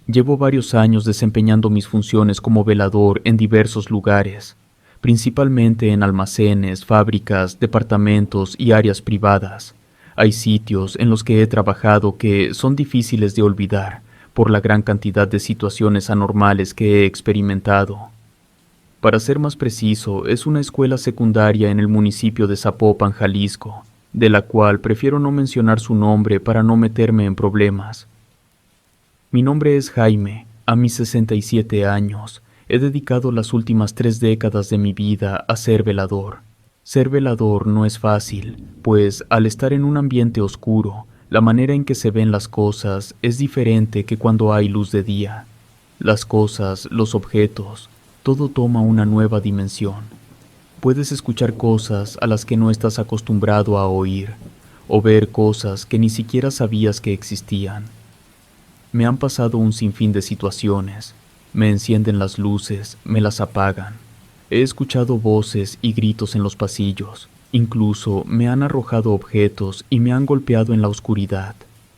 Llevo varios años desempeñando mis funciones como velador en diversos lugares, principalmente en almacenes, fábricas, departamentos y áreas privadas. Hay sitios en los que he trabajado que son difíciles de olvidar por la gran cantidad de situaciones anormales que he experimentado. Para ser más preciso, es una escuela secundaria en el municipio de Zapopan, Jalisco, de la cual prefiero no mencionar su nombre para no meterme en problemas. Mi nombre es Jaime. A mis 67 años, he dedicado las últimas 3 décadas de mi vida a ser velador. Ser velador no es fácil, pues al estar en un ambiente oscuro, la manera en que se ven las cosas es diferente que cuando hay luz de día. Las cosas, los objetos, todo toma una nueva dimensión. Puedes escuchar cosas a las que no estás acostumbrado a oír, o ver cosas que ni siquiera sabías que existían. Me han pasado un sinfín de situaciones. Me encienden las luces, me las apagan. He escuchado voces y gritos en los pasillos. Incluso me han arrojado objetos y me han golpeado en la oscuridad.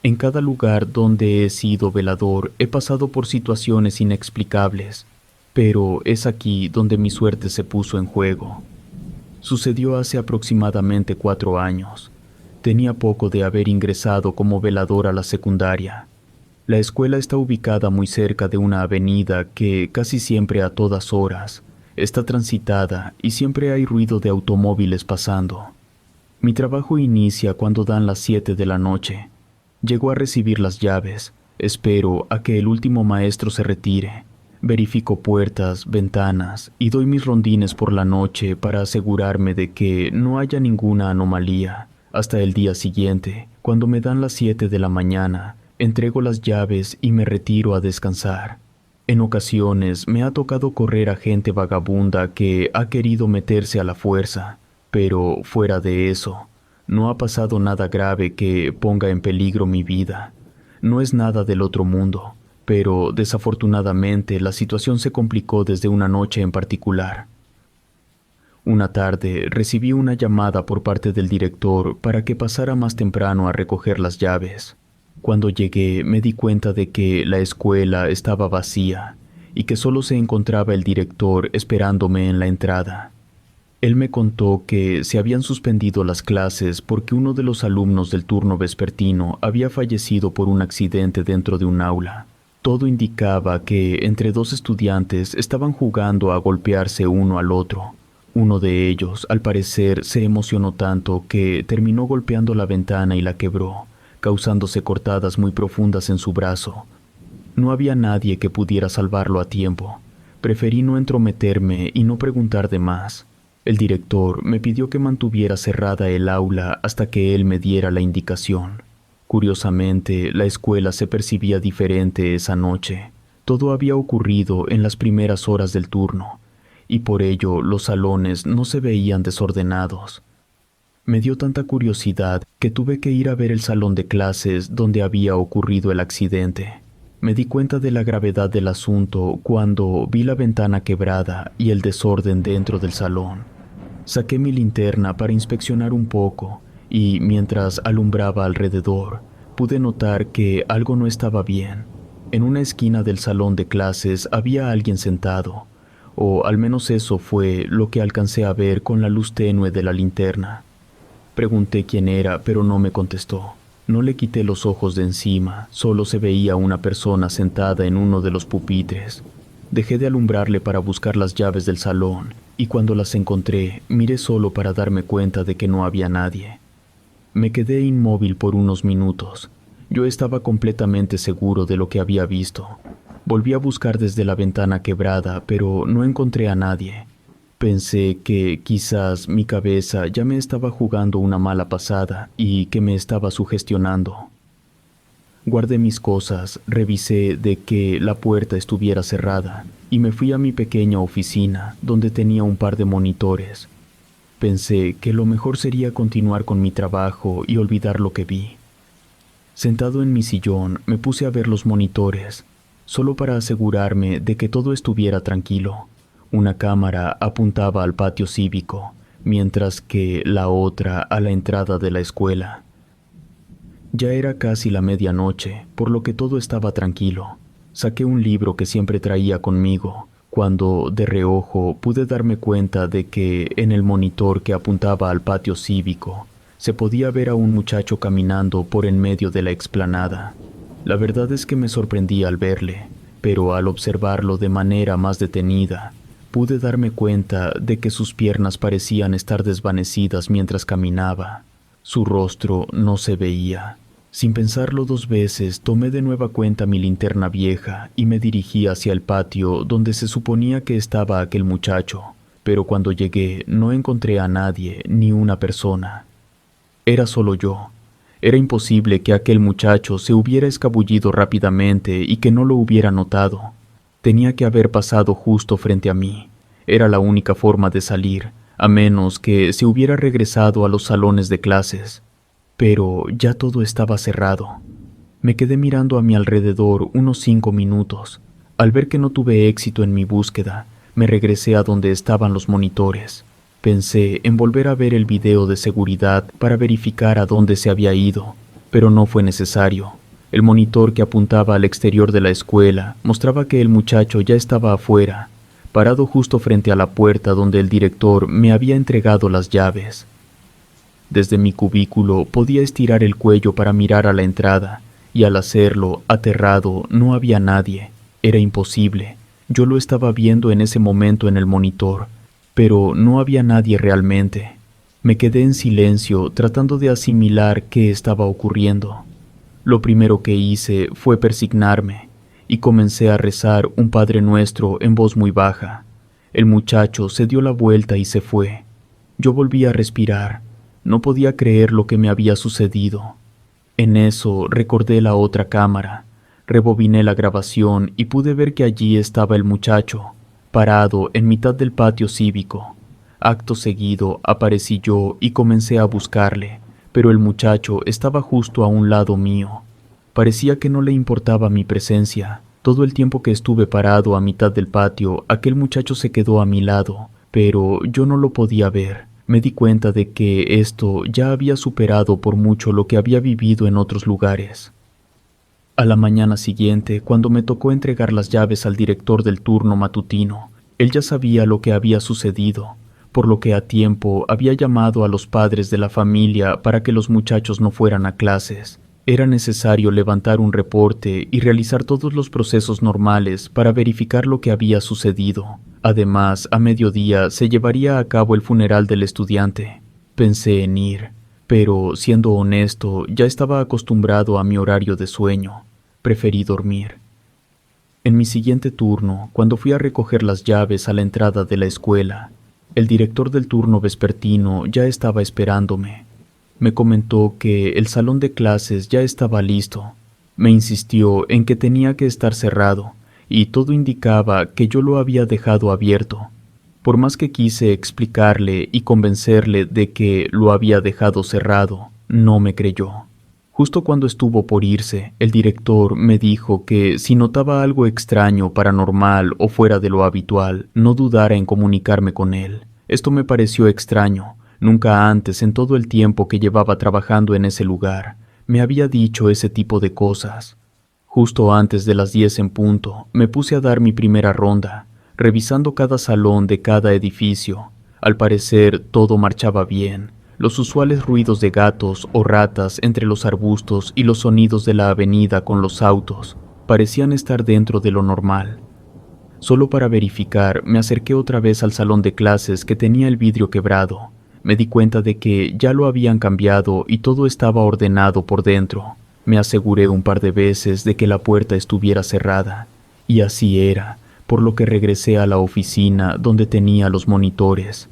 En cada lugar donde he sido velador he pasado por situaciones inexplicables, pero es aquí donde mi suerte se puso en juego. Sucedió hace aproximadamente 4 años. Tenía poco de haber ingresado como velador a la secundaria. La escuela está ubicada muy cerca de una avenida que, casi siempre a todas horas, está transitada y siempre hay ruido de automóviles pasando. Mi trabajo inicia cuando dan las 7 de la noche. Llego a recibir las llaves, espero a que el último maestro se retire, verifico puertas, ventanas y doy mis rondines por la noche para asegurarme de que no haya ninguna anomalía. Hasta el día siguiente, cuando me dan las 7 de la mañana, entrego las llaves y me retiro a descansar. En ocasiones me ha tocado correr a gente vagabunda que ha querido meterse a la fuerza, pero fuera de eso, no ha pasado nada grave que ponga en peligro mi vida. No es nada del otro mundo, pero desafortunadamente la situación se complicó desde una noche en particular. Una tarde recibí una llamada por parte del director para que pasara más temprano a recoger las llaves. Cuando llegué me di cuenta de que la escuela estaba vacía y que solo se encontraba el director esperándome en la entrada. Él me contó que se habían suspendido las clases porque uno de los alumnos del turno vespertino había fallecido por un accidente dentro de un aula. Todo indicaba que entre 2 estudiantes estaban jugando a golpearse uno al otro. Uno de ellos, al parecer, se emocionó tanto que terminó golpeando la ventana y la quebró, causándose cortadas muy profundas en su brazo. No había nadie que pudiera salvarlo a tiempo. Preferí no entrometerme y no preguntar de más. El director me pidió que mantuviera cerrada el aula hasta que él me diera la indicación. Curiosamente, la escuela se percibía diferente esa noche. Todo había ocurrido en las primeras horas del turno, y por ello los salones no se veían desordenados. Me dio tanta curiosidad que tuve que ir a ver el salón de clases donde había ocurrido el accidente. Me di cuenta de la gravedad del asunto cuando vi la ventana quebrada y el desorden dentro del salón. Saqué mi linterna para inspeccionar un poco y, mientras alumbraba alrededor, pude notar que algo no estaba bien. En una esquina del salón de clases había alguien sentado, o al menos eso fue lo que alcancé a ver con la luz tenue de la linterna. Pregunté quién era, pero no me contestó. No le quité los ojos de encima, solo se veía una persona sentada en uno de los pupitres. Dejé de alumbrarle para buscar las llaves del salón, y cuando las encontré, miré solo para darme cuenta de que no había nadie. Me quedé inmóvil por unos minutos. Yo estaba completamente seguro de lo que había visto. Volví a buscar desde la ventana quebrada, pero no encontré a nadie. Pensé que quizás mi cabeza ya me estaba jugando una mala pasada y que me estaba sugestionando. Guardé mis cosas, revisé de que la puerta estuviera cerrada y me fui a mi pequeña oficina donde tenía un par de monitores. Pensé que lo mejor sería continuar con mi trabajo y olvidar lo que vi. Sentado en mi sillón me puse a ver los monitores, solo para asegurarme de que todo estuviera tranquilo. Una cámara apuntaba al patio cívico, mientras que la otra a la entrada de la escuela. Ya era casi la medianoche, por lo que todo estaba tranquilo. Saqué un libro que siempre traía conmigo, cuando de reojo pude darme cuenta de que en el monitor que apuntaba al patio cívico se podía ver a un muchacho caminando por en medio de la explanada. La verdad es que me sorprendí al verle, pero al observarlo de manera más detenida, pude darme cuenta de que sus piernas parecían estar desvanecidas mientras caminaba. Su rostro no se veía. Sin pensarlo dos veces, tomé de nueva cuenta mi linterna vieja y me dirigí hacia el patio donde se suponía que estaba aquel muchacho, pero cuando llegué no encontré a nadie ni una persona. Era solo yo. Era imposible que aquel muchacho se hubiera escabullido rápidamente y que no lo hubiera notado. Tenía que haber pasado justo frente a mí. Era la única forma de salir, a menos que se hubiera regresado a los salones de clases. Pero ya todo estaba cerrado. Me quedé mirando a mi alrededor unos 5 minutos. Al ver que no tuve éxito en mi búsqueda, me regresé a donde estaban los monitores. Pensé en volver a ver el video de seguridad para verificar a dónde se había ido, pero no fue necesario. El monitor que apuntaba al exterior de la escuela mostraba que el muchacho ya estaba afuera, parado justo frente a la puerta donde el director me había entregado las llaves. Desde mi cubículo podía estirar el cuello para mirar a la entrada, y al hacerlo, aterrado, no había nadie. Era imposible. Yo lo estaba viendo en ese momento en el monitor, pero no había nadie realmente. Me quedé en silencio tratando de asimilar qué estaba ocurriendo. Lo primero que hice fue persignarme y comencé a rezar un Padre Nuestro en voz muy baja. El muchacho se dio la vuelta y se fue. Yo volví a respirar. No podía creer lo que me había sucedido. En eso recordé la otra cámara. Rebobiné la grabación y pude ver que allí estaba el muchacho, parado en mitad del patio cívico. Acto seguido aparecí yo y comencé a buscarle, pero el muchacho estaba justo a un lado mío. Parecía que no le importaba mi presencia. Todo el tiempo que estuve parado a mitad del patio, aquel muchacho se quedó a mi lado, pero yo no lo podía ver. Me di cuenta de que esto ya había superado por mucho lo que había vivido en otros lugares. A la mañana siguiente, cuando me tocó entregar las llaves al director del turno matutino, él ya sabía lo que había sucedido, por lo que a tiempo había llamado a los padres de la familia para que los muchachos no fueran a clases. Era necesario levantar un reporte y realizar todos los procesos normales para verificar lo que había sucedido. Además, a mediodía se llevaría a cabo el funeral del estudiante. Pensé en ir, pero siendo honesto, ya estaba acostumbrado a mi horario de sueño. Preferí dormir. En mi siguiente turno, cuando fui a recoger las llaves a la entrada de la escuela, el director del turno vespertino ya estaba esperándome. Me comentó que el salón de clases ya estaba listo. Me insistió en que tenía que estar cerrado, y todo indicaba que yo lo había dejado abierto. Por más que quise explicarle y convencerle de que lo había dejado cerrado, no me creyó. Justo cuando estuvo por irse, el director me dijo que si notaba algo extraño, paranormal o fuera de lo habitual, no dudara en comunicarme con él. Esto me pareció extraño. Nunca antes, en todo el tiempo que llevaba trabajando en ese lugar, me había dicho ese tipo de cosas. Justo antes de las 10 en punto, me puse a dar mi primera ronda, revisando cada salón de cada edificio. Al parecer, todo marchaba bien. Los usuales ruidos de gatos o ratas entre los arbustos y los sonidos de la avenida con los autos parecían estar dentro de lo normal. Solo para verificar, me acerqué otra vez al salón de clases que tenía el vidrio quebrado. Me di cuenta de que ya lo habían cambiado y todo estaba ordenado por dentro. Me aseguré un par de veces de que la puerta estuviera cerrada, y así era, por lo que regresé a la oficina donde tenía los monitores.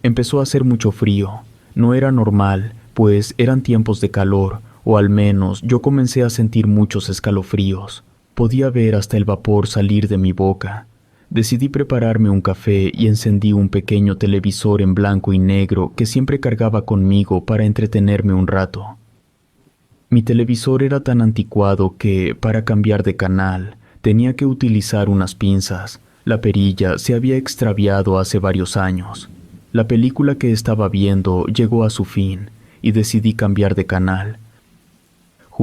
Empezó a hacer mucho frío. No era normal, pues eran tiempos de calor, o al menos yo comencé a sentir muchos escalofríos. Podía ver hasta el vapor salir de mi boca. Decidí prepararme un café y encendí un pequeño televisor en blanco y negro que siempre cargaba conmigo para entretenerme un rato. Mi televisor era tan anticuado que, para cambiar de canal, tenía que utilizar unas pinzas. La perilla se había extraviado hace varios años. La película que estaba viendo llegó a su fin y decidí cambiar de canal.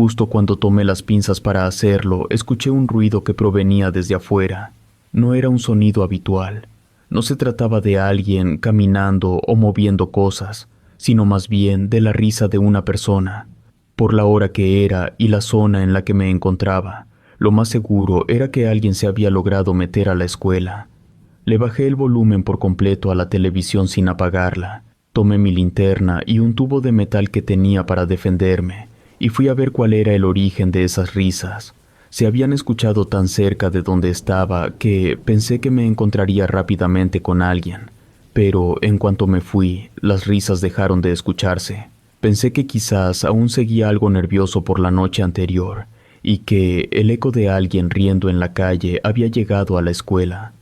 Justo cuando tomé las pinzas para hacerlo, escuché un ruido que provenía desde afuera. No era un sonido habitual. No se trataba de alguien caminando o moviendo cosas, sino más bien de la risa de una persona. Por la hora que era y la zona en la que me encontraba, lo más seguro era que alguien se había logrado meter a la escuela. Le bajé el volumen por completo a la televisión sin apagarla. Tomé mi linterna y un tubo de metal que tenía para defenderme, y fui a ver cuál era el origen de esas risas. Se habían escuchado tan cerca de donde estaba que pensé que me encontraría rápidamente con alguien. Pero en cuanto me fui, las risas dejaron de escucharse. Pensé que quizás aún seguía algo nervioso por la noche anterior, y que el eco de alguien riendo en la calle había llegado a la escuela.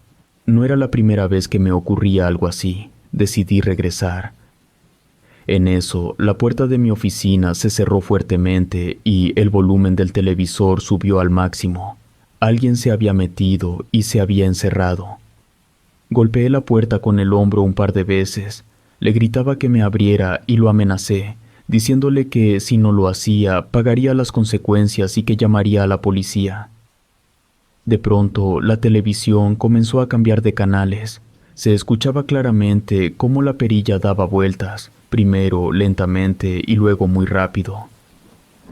No era la primera vez que me ocurría algo así. Decidí regresar. En eso, la puerta de mi oficina se cerró fuertemente y el volumen del televisor subió al máximo. Alguien se había metido y se había encerrado. Golpeé la puerta con el hombro un par de veces. Le gritaba que me abriera y lo amenacé, diciéndole que si no lo hacía, pagaría las consecuencias y que llamaría a la policía. De pronto, la televisión comenzó a cambiar de canales. Se escuchaba claramente cómo la perilla daba vueltas, primero lentamente y luego muy rápido.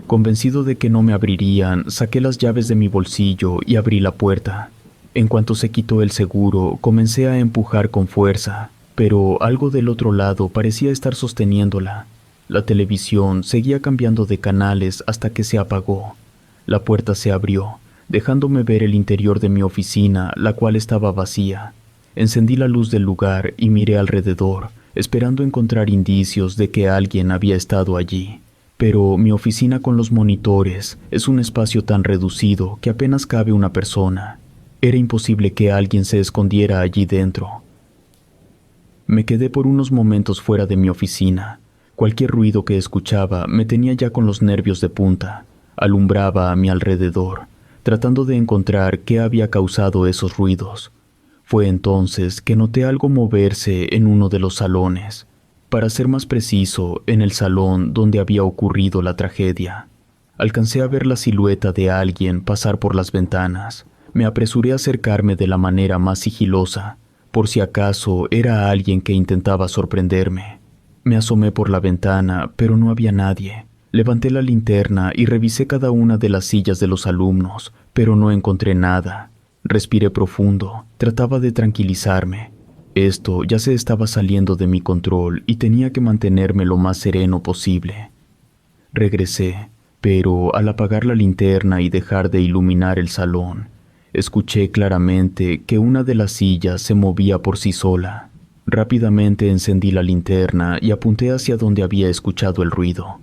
Convencido de que no me abrirían, saqué las llaves de mi bolsillo y abrí la puerta. En cuanto se quitó el seguro, comencé a empujar con fuerza, pero algo del otro lado parecía estar sosteniéndola. La televisión seguía cambiando de canales hasta que se apagó. La puerta se abrió, dejándome ver el interior de mi oficina, la cual estaba vacía. Encendí la luz del lugar y miré alrededor, esperando encontrar indicios de que alguien había estado allí. Pero mi oficina con los monitores es un espacio tan reducido que apenas cabe una persona. Era imposible que alguien se escondiera allí dentro. Me quedé por unos momentos fuera de mi oficina. Cualquier ruido que escuchaba me tenía ya con los nervios de punta. Alumbraba a mi alrededor, tratando de encontrar qué había causado esos ruidos. Fue entonces que noté algo moverse en uno de los salones. Para ser más preciso, en el salón donde había ocurrido la tragedia. Alcancé a ver la silueta de alguien pasar por las ventanas. Me apresuré a acercarme de la manera más sigilosa, por si acaso era alguien que intentaba sorprenderme. Me asomé por la ventana, pero no había nadie. Levanté la linterna y revisé cada una de las sillas de los alumnos, pero no encontré nada. Respiré profundo, trataba de tranquilizarme. Esto ya se estaba saliendo de mi control y tenía que mantenerme lo más sereno posible. Regresé, pero al apagar la linterna y dejar de iluminar el salón, escuché claramente que una de las sillas se movía por sí sola. Rápidamente encendí la linterna y apunté hacia donde había escuchado el ruido.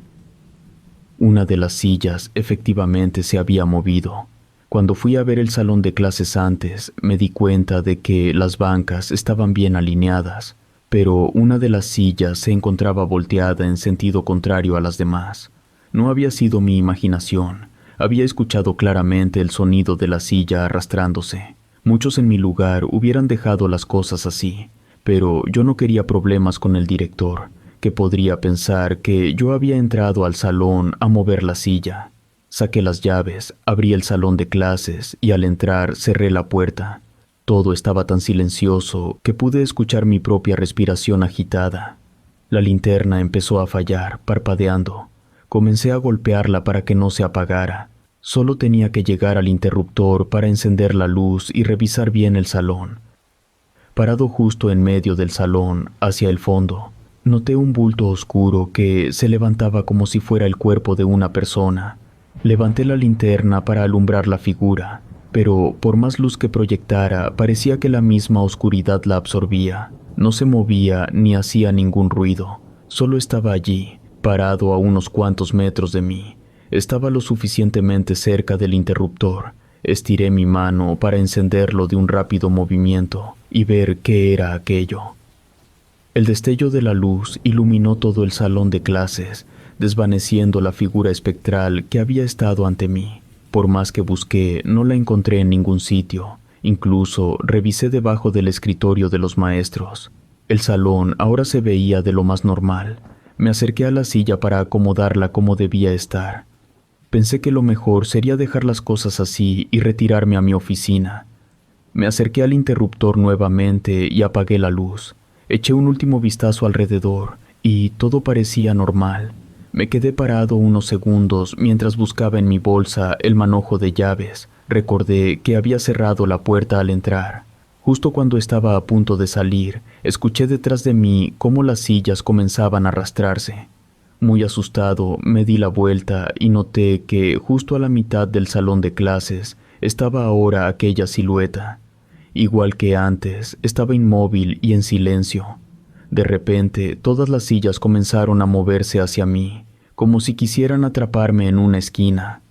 Una de las sillas efectivamente se había movido. Cuando fui a ver el salón de clases antes, me di cuenta de que las bancas estaban bien alineadas, pero una de las sillas se encontraba volteada en sentido contrario a las demás. No había sido mi imaginación. Había escuchado claramente el sonido de la silla arrastrándose. Muchos en mi lugar hubieran dejado las cosas así, pero yo no quería problemas con el director, que podría pensar que yo había entrado al salón a mover la silla. Saqué las llaves, abrí el salón de clases y al entrar cerré la puerta. Todo estaba tan silencioso que pude escuchar mi propia respiración agitada. La linterna empezó a fallar, parpadeando. Comencé a golpearla para que no se apagara. Solo tenía que llegar al interruptor para encender la luz y revisar bien el salón. Parado justo en medio del salón, hacia el fondo, noté un bulto oscuro que se levantaba como si fuera el cuerpo de una persona. Levanté la linterna para alumbrar la figura, pero por más luz que proyectara, parecía que la misma oscuridad la absorbía. No se movía ni hacía ningún ruido, solo estaba allí, parado a unos cuantos metros de mí. Estaba lo suficientemente cerca del interruptor. Estiré mi mano para encenderlo de un rápido movimiento y ver qué era aquello. El destello de la luz iluminó todo el salón de clases, desvaneciendo la figura espectral que había estado ante mí. Por más que busqué, no la encontré en ningún sitio. Incluso revisé debajo del escritorio de los maestros. El salón ahora se veía de lo más normal. Me acerqué a la silla para acomodarla como debía estar. Pensé que lo mejor sería dejar las cosas así y retirarme a mi oficina. Me acerqué al interruptor nuevamente y apagué la luz. Eché un último vistazo alrededor y todo parecía normal. Me quedé parado unos segundos mientras buscaba en mi bolsa el manojo de llaves. Recordé que había cerrado la puerta al entrar. Justo cuando estaba a punto de salir, escuché detrás de mí cómo las sillas comenzaban a arrastrarse. Muy asustado, me di la vuelta y noté que justo a la mitad del salón de clases estaba ahora aquella silueta. Igual que antes, estaba inmóvil y en silencio. De repente, todas las sillas comenzaron a moverse hacia mí, como si quisieran atraparme en una esquina.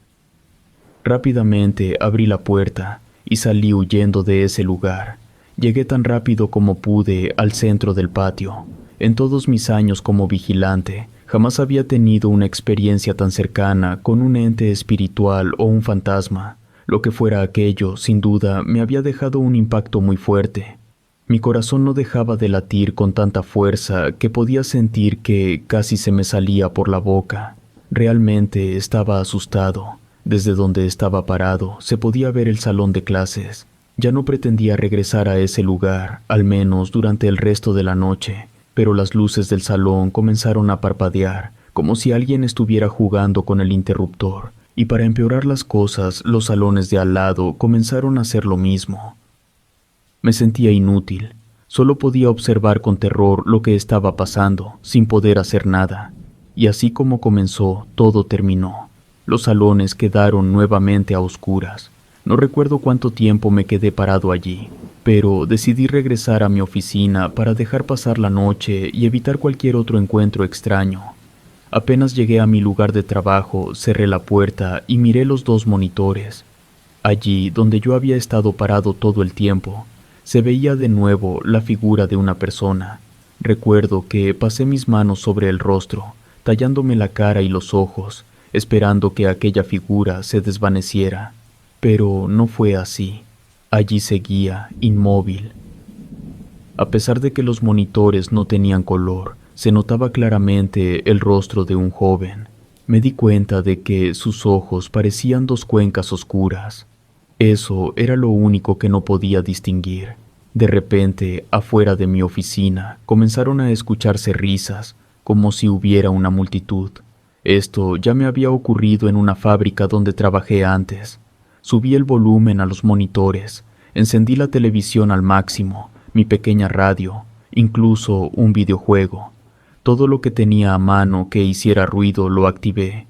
Rápidamente abrí la puerta y salí huyendo de ese lugar. Llegué tan rápido como pude al centro del patio. En todos mis años como vigilante, jamás había tenido una experiencia tan cercana con un ente espiritual o un fantasma. Lo que fuera aquello, sin duda, me había dejado un impacto muy fuerte. Mi corazón no dejaba de latir con tanta fuerza que podía sentir que casi se me salía por la boca. Realmente estaba asustado. Desde donde estaba parado, se podía ver el salón de clases. Ya no pretendía regresar a ese lugar, al menos durante el resto de la noche, pero las luces del salón comenzaron a parpadear, como si alguien estuviera jugando con el interruptor, y para empeorar las cosas, los salones de al lado comenzaron a hacer lo mismo. Me sentía inútil. Solo podía observar con terror lo que estaba pasando, sin poder hacer nada. Y así como comenzó, todo terminó. Los salones quedaron nuevamente a oscuras. No recuerdo cuánto tiempo me quedé parado allí, pero decidí regresar a mi oficina para dejar pasar la noche y evitar cualquier otro encuentro extraño. Apenas llegué a mi lugar de trabajo, cerré la puerta y miré los dos monitores. Allí, donde yo había estado parado todo el tiempo, se veía de nuevo la figura de una persona. Recuerdo que pasé mis manos sobre el rostro, tallándome la cara y los ojos, esperando que aquella figura se desvaneciera. Pero no fue así. Allí seguía, inmóvil. A pesar de que los monitores no tenían color, se notaba claramente el rostro de un joven. Me di cuenta de que sus ojos parecían dos cuencas oscuras. Eso era lo único que no podía distinguir. De repente, afuera de mi oficina, comenzaron a escucharse risas, como si hubiera una multitud. Esto ya me había ocurrido en una fábrica donde trabajé antes. Subí el volumen a los monitores, encendí la televisión al máximo, mi pequeña radio, incluso un videojuego. Todo lo que tenía a mano que hiciera ruido lo activé.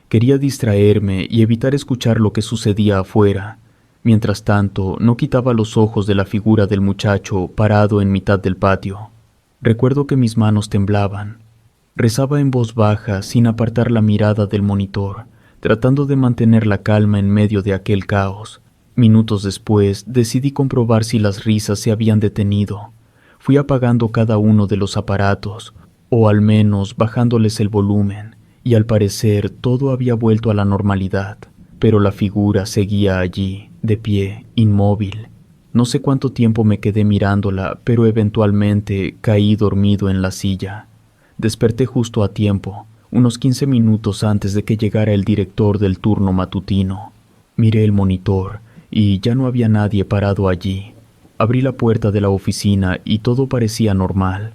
Quería distraerme y evitar escuchar lo que sucedía afuera. Mientras tanto, no quitaba los ojos de la figura del muchacho parado en mitad del patio. Recuerdo que mis manos temblaban. Rezaba en voz baja sin apartar la mirada del monitor, tratando de mantener la calma en medio de aquel caos. Minutos después, decidí comprobar si las risas se habían detenido. Fui apagando cada uno de los aparatos, o al menos bajándoles el volumen, y al parecer todo había vuelto a la normalidad. Pero la figura seguía allí, de pie, inmóvil. No sé cuánto tiempo me quedé mirándola, pero eventualmente caí dormido en la silla. Desperté justo a tiempo, unos 15 minutos antes de que llegara el director del turno matutino. Miré el monitor y ya no había nadie parado allí. Abrí la puerta de la oficina y todo parecía normal.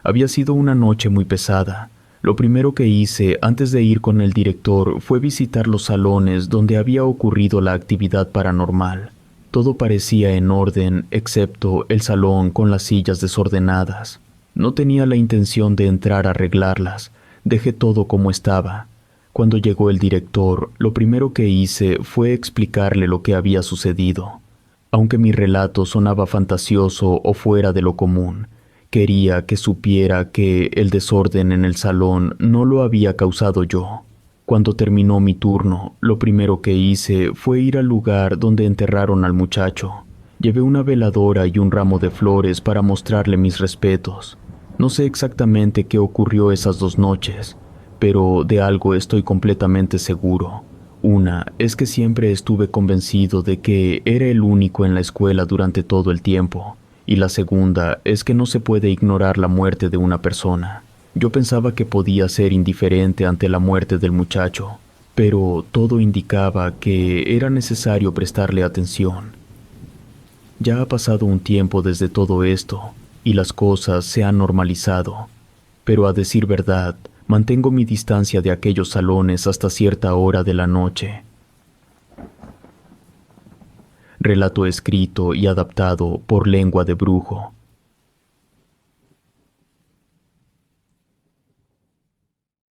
Había sido una noche muy pesada. Lo primero que hice antes de ir con el director fue visitar los salones donde había ocurrido la actividad paranormal. Todo parecía en orden, excepto el salón con las sillas desordenadas. No tenía la intención de entrar a arreglarlas. Dejé todo como estaba. Cuando llegó el director, lo primero que hice fue explicarle lo que había sucedido. Aunque mi relato sonaba fantasioso o fuera de lo común, quería que supiera que el desorden en el salón no lo había causado yo. Cuando terminó mi turno, lo primero que hice fue ir al lugar donde enterraron al muchacho. Llevé una veladora y un ramo de flores para mostrarle mis respetos. No sé exactamente qué ocurrió esas 2 noches, pero de algo estoy completamente seguro. Una es que siempre estuve convencido de que era el único en la escuela durante todo el tiempo. Y la segunda es que no se puede ignorar la muerte de una persona. Yo pensaba que podía ser indiferente ante la muerte del muchacho, pero todo indicaba que era necesario prestarle atención. Ya ha pasado un tiempo desde todo esto, y las cosas se han normalizado, pero a decir verdad, mantengo mi distancia de aquellos salones hasta cierta hora de la noche. Relato escrito y adaptado por Lengua de Brujo,